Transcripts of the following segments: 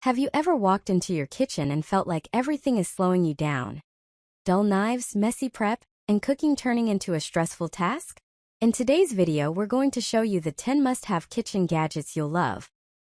Have you ever walked into your kitchen and felt like everything is slowing you down? Dull knives, messy prep, and cooking turning into a stressful task? In today's video, we're going to show you the 10 must-have kitchen gadgets you'll love.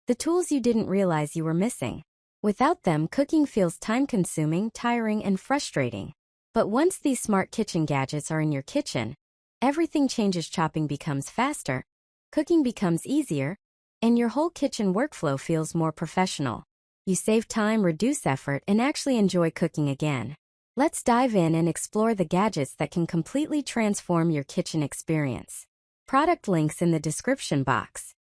The tools you didn't realize you were missing. Without them, cooking feels time-consuming, tiring, and frustrating. But once these smart kitchen gadgets are in your kitchen, everything changes. Chopping becomes faster, cooking becomes easier, and your whole kitchen workflow feels more professional. You save time, reduce effort, and actually enjoy cooking again. Let's dive in and explore the gadgets that can completely transform your kitchen experience. Product links in the description box.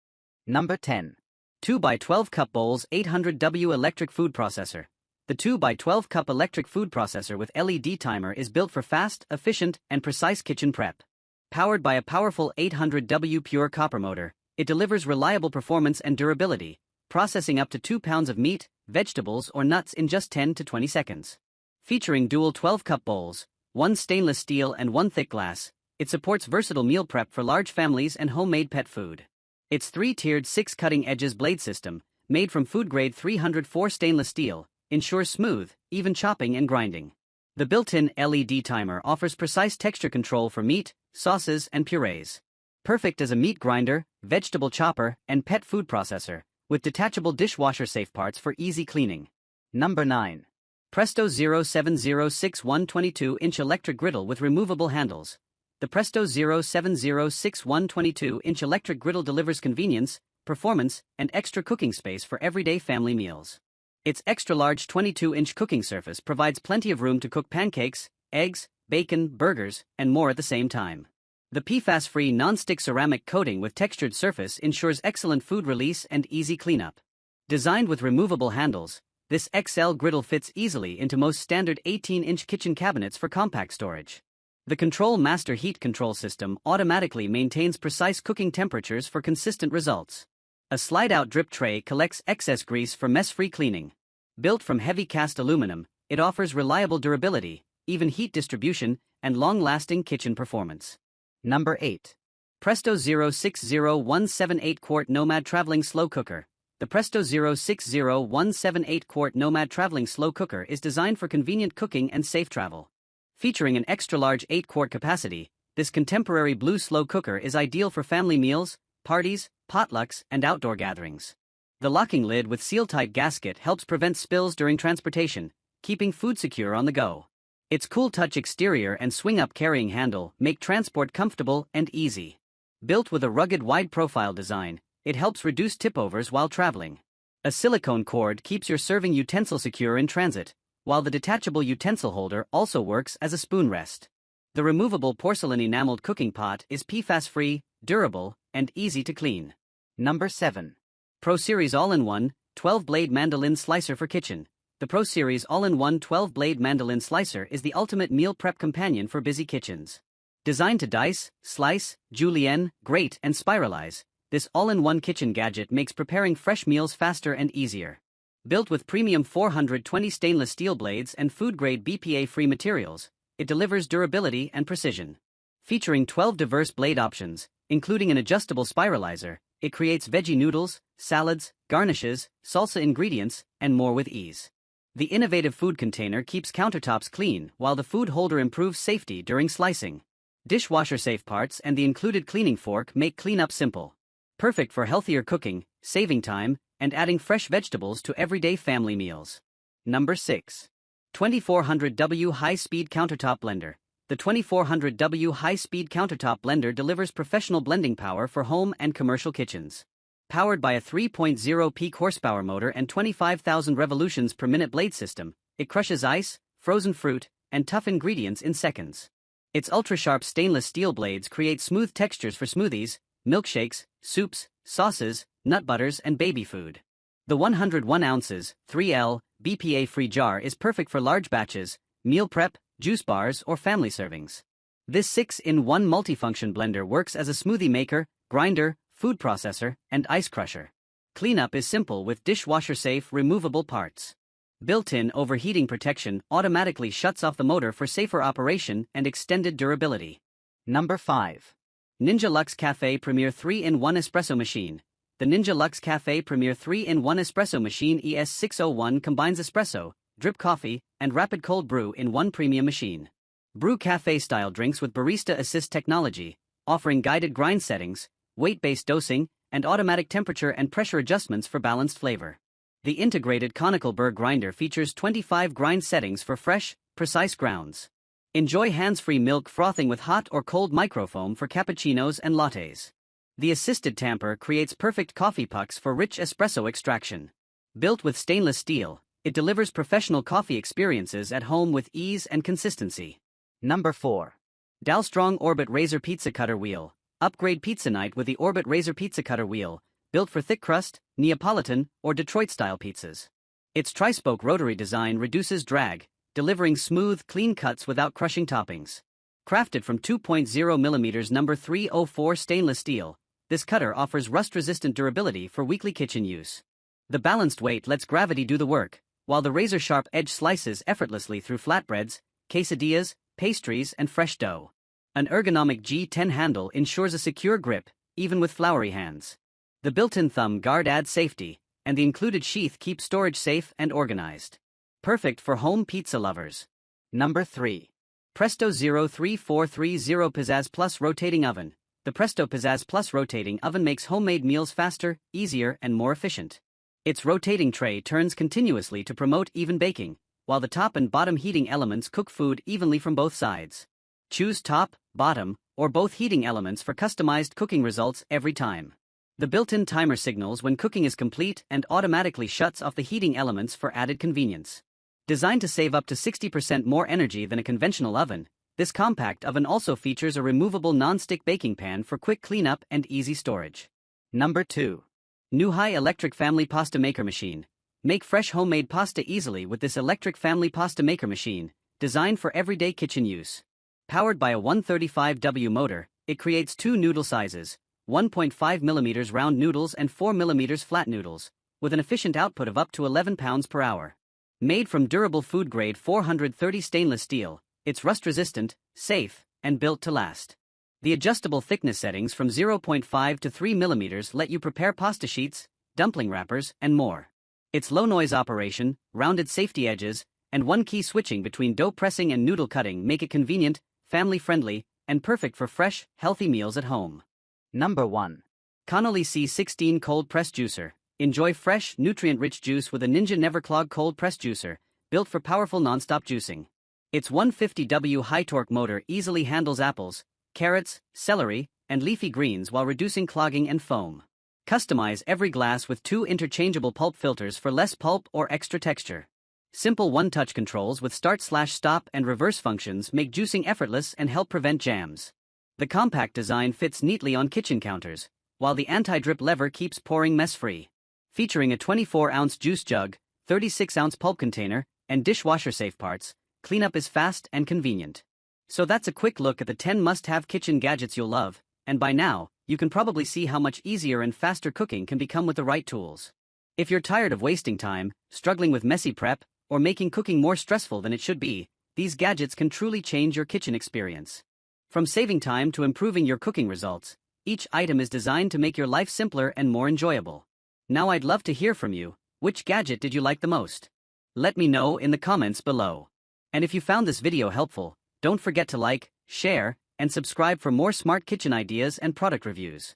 Number 10. 2x12 cup bowls 800W electric food processor. The 2x12 cup electric food processor with LED timer is built for fast, efficient, and precise kitchen prep. Powered by a powerful 800W pure copper motor, it delivers reliable performance and durability, processing up to 2 pounds of meat, vegetables, or nuts in just 10 to 20 seconds. Featuring dual 12-cup bowls, one stainless steel and one thick glass, it supports versatile meal prep for large families and homemade pet food. Its 3-tiered 6 cutting edges blade system, made from food-grade 304 stainless steel, ensures smooth, even chopping and grinding. The built-in LED timer offers precise texture control for meat, sauces, and purees. Perfect as a meat grinder, vegetable chopper, and pet food processor, with detachable dishwasher-safe parts for easy cleaning. Number 9. Presto 07061 22-inch electric griddle with removable handles. The Presto 07061 22-inch electric griddle delivers convenience, performance, and extra cooking space for everyday family meals. Its extra-large 22-inch cooking surface provides plenty of room to cook pancakes, eggs, bacon, burgers, and more at the same time. The PFAS-free non-stick ceramic coating with textured surface ensures excellent food release and easy cleanup. Designed with removable handles, this XL griddle fits easily into most standard 18-inch kitchen cabinets for compact storage. The Control Master heat control system automatically maintains precise cooking temperatures for consistent results. A slide-out drip tray collects excess grease for mess-free cleaning. Built from heavy cast aluminum, it offers reliable durability, even heat distribution, and long-lasting kitchen performance. Number 8. Presto 060178 quart Nomad Traveling Slow Cooker. The Presto 060178 quart Nomad Traveling Slow Cooker is designed for convenient cooking and safe travel. Featuring an extra-large 8-quart capacity, this contemporary blue slow cooker is ideal for family meals, parties, potlucks, and outdoor gatherings. The locking lid with seal-tight gasket helps prevent spills during transportation, keeping food secure on the go. Its cool-touch exterior and swing-up carrying handle make transport comfortable and easy. Built with a rugged wide-profile design, it helps reduce tipovers while traveling. A silicone cord keeps your serving utensil secure in transit, while the detachable utensil holder also works as a spoon rest. The removable porcelain enameled cooking pot is PFAS-free, durable, and easy to clean. Number 7. Pro Series All-in-One 12-blade mandolin slicer for kitchen. The Pro Series All-in-One 12-blade mandolin slicer is the ultimate meal prep companion for busy kitchens. Designed to dice, slice, julienne, grate, and spiralize, this all-in-one kitchen gadget makes preparing fresh meals faster and easier. Built with premium 420 stainless steel blades and food-grade BPA-free materials, it delivers durability and precision. Featuring 12 diverse blade options, including an adjustable spiralizer, it creates veggie noodles, salads, garnishes, salsa ingredients, and more with ease. The innovative food container keeps countertops clean while the food holder improves safety during slicing. Dishwasher-safe parts and the included cleaning fork make cleanup simple. Perfect for healthier cooking, saving time, and adding fresh vegetables to everyday family meals. Number 6. 2400W High-Speed Countertop Blender. The 2400W High-Speed Countertop Blender delivers professional blending power for home and commercial kitchens. Powered by a 3.0 peak horsepower motor and 25,000 revolutions per minute blade system, it crushes ice, frozen fruit, and tough ingredients in seconds. Its ultra-sharp stainless steel blades create smooth textures for smoothies, milkshakes, soups, sauces, nut butters, and baby food. The 101 ounces, 3L, BPA-free jar is perfect for large batches, meal prep, juice bars, or family servings. This 6-in-1 multifunction blender works as a smoothie maker, grinder, food processor, and ice crusher. Cleanup is simple with dishwasher-safe removable parts. Built-in overheating protection automatically shuts off the motor for safer operation and extended durability. Number 5. Ninja Luxe Café Premier 3-in-1 Espresso Machine. The Ninja Luxe Cafe Premier 3-in-1 Espresso Machine ES601 combines espresso, drip coffee, and rapid cold brew in one premium machine. Brew cafe-style drinks with barista assist technology, offering guided grind settings, weight-based dosing, and automatic temperature and pressure adjustments for balanced flavor. The integrated conical burr grinder features 25 grind settings for fresh, precise grounds. Enjoy hands-free milk frothing with hot or cold microfoam for cappuccinos and lattes. The assisted tamper creates perfect coffee pucks for rich espresso extraction. Built with stainless steel, it delivers professional coffee experiences at home with ease and consistency. Number 4. Dalstrong Orbit Razor Pizza Cutter Wheel. Upgrade pizza night with the Orbit Razor Pizza Cutter Wheel, built for thick crust, Neapolitan, or Detroit-style pizzas. Its tri-spoke rotary design reduces drag, delivering smooth, clean cuts without crushing toppings. Crafted from 2.0mm No. 304 stainless steel, this cutter offers rust-resistant durability for weekly kitchen use. The balanced weight lets gravity do the work, while the razor-sharp edge slices effortlessly through flatbreads, quesadillas, pastries, and fresh dough. An ergonomic G10 handle ensures a secure grip, even with floury hands. The built-in thumb guard adds safety, and the included sheath keeps storage safe and organized. Perfect for home pizza lovers. Number 3. Presto 03430 Pizzazz Plus Rotating Oven. The Presto Pizzazz Plus rotating oven makes homemade meals faster, easier, and more efficient. Its rotating tray turns continuously to promote even baking, while the top and bottom heating elements cook food evenly from both sides. Choose top, bottom, or both heating elements for customized cooking results every time. The built-in timer signals when cooking is complete and automatically shuts off the heating elements for added convenience. Designed to save up to 60% more energy than a conventional oven, this compact oven also features a removable non-stick baking pan for quick cleanup and easy storage. Number 2. Nuhai Electric Family Pasta Maker Machine. Make fresh homemade pasta easily with this electric family pasta maker machine, designed for everyday kitchen use. Powered by a 135W motor, it creates two noodle sizes, 1.5mm round noodles and 4mm flat noodles, with an efficient output of up to 11 pounds per hour. Made from durable food-grade 430 stainless steel, it's rust-resistant, safe, and built to last. The adjustable thickness settings from 0.5 to 3mm let you prepare pasta sheets, dumpling wrappers, and more. Its low-noise operation, rounded safety edges, and one-key switching between dough pressing and noodle cutting make it convenient, family-friendly, and perfect for fresh, healthy meals at home. Number 1. Connolly C16 Cold Press Juicer. Enjoy fresh, nutrient-rich juice with a Ninja Neverclog Cold Press Juicer, built for powerful non-stop juicing. Its 150W high-torque motor easily handles apples, carrots, celery, and leafy greens while reducing clogging and foam. Customize every glass with 2 interchangeable pulp filters for less pulp or extra texture. Simple one-touch controls with start/stop and reverse functions make juicing effortless and help prevent jams. The compact design fits neatly on kitchen counters, while the anti-drip lever keeps pouring mess-free. Featuring a 24-ounce juice jug, 36-ounce pulp container, and dishwasher-safe parts, cleanup is fast and convenient. So that's a quick look at the 10 must-have kitchen gadgets you'll love, and by now, you can probably see how much easier and faster cooking can become with the right tools. If you're tired of wasting time, struggling with messy prep, or making cooking more stressful than it should be, these gadgets can truly change your kitchen experience. From saving time to improving your cooking results, each item is designed to make your life simpler and more enjoyable. Now I'd love to hear from you. Which gadget did you like the most? Let me know in the comments below. And if you found this video helpful, don't forget to like, share, and subscribe for more smart kitchen ideas and product reviews.